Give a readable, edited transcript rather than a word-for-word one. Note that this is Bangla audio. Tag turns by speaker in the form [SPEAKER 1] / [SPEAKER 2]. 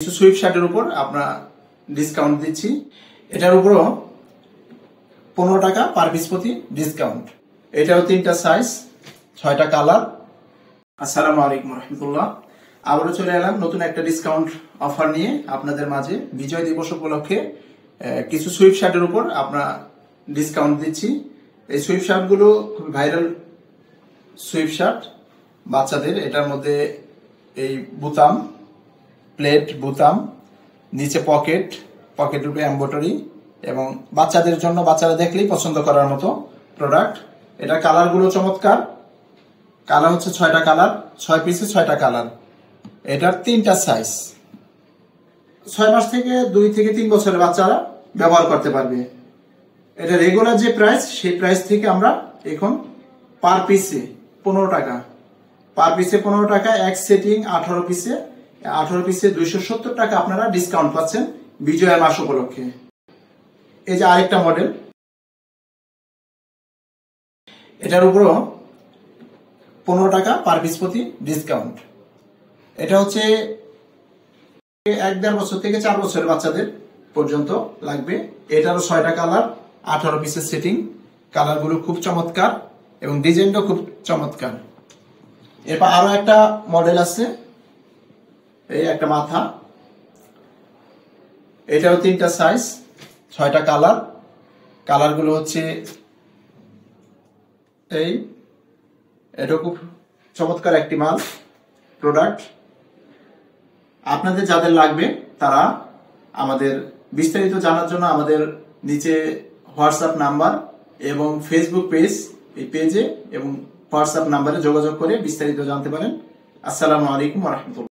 [SPEAKER 1] কিছু সুইফট শার্টের উপর আমরা ডিসকাউন্ট দিচ্ছি। এটার উপরও 15 টাকা পার পিস প্রতি ডিসকাউন্ট। এটাও 3টা সাইজ, 6টা কালার। আসসালামু আলাইকুম রহমতুল্লাহ। আবারও চলে এলাম নতুন একটা ডিসকাউন্ট অফার নিয়ে আপনাদের মাঝে। বিজয় দিবস উপলক্ষে কিছু সুইফট শার্টের উপর আমরা ডিসকাউন্ট দিচ্ছি। এই সুইফট শার্টগুলো খুব ভাইরাল সুইফট শার্ট বাচ্চাদের। এটার মধ্যে এই বুতাম, প্লেট বুতাম, নিচে পকেট রূপে এমব্রয়ডারি এবং বাচ্চাদের জন্য বাচ্চারা দেখলেই পছন্দ করার মতো প্রোডাক্ট। এটা কালারগুলো চমৎকার। কালার হচ্ছে 6টা কালার, 6 পিসে 6টা কালার। এটার 3টা সাইজ। 6 মাস থেকে 2 থেকে 3 বছরের বাচ্চারা ব্যবহার করতে পারবে। এটা রেগুলার যে প্রাইস, সেই প্রাইস থেকে আমরা এখন পার পিসে 15 টাকা, পার পিসে 15 টাকা, এক সেটিং 18 পিসে 270 টাকা আপনারা ডিসকাউন্ট পাচ্ছেন বিজয়া মাস উপলক্ষে। এই যে আরেকটা মডেল, এটার উপরও 15 টাকা পার পিস প্রতি ডিসকাউন্ট। এটা হচ্ছে 1-1.5 বছর থেকে 4 বছরের বাচ্চাদের পর্যন্ত লাগবে। এটারও 6টা কালার, 18 পিসের সেটিং। কালারগুলো খুব চমৎকার এবং ডিজাইনটাও খুব চমৎকার। এরপর আরো একটা মডেল আছে, এই একটা মাথা। এটাও 3টা সাইজ, 6টা কালার। কালারগুলো হচ্ছে এটা খুব চমৎকার একটি মাল প্রোডাক্ট। আপনাদের যাদের লাগবে তারা আমাদের বিস্তারিত জানার জন্য আমাদের নিচে হোয়াটসঅ্যাপ নাম্বার এবং ফেসবুক পেজ, এই পেজে এবং হোয়াটসঅ্যাপ নাম্বারে যোগাযোগ করে বিস্তারিত জানতে পারেন। আসসালামু আলাইকুম ওয়া রাহমাতুল্লাহ।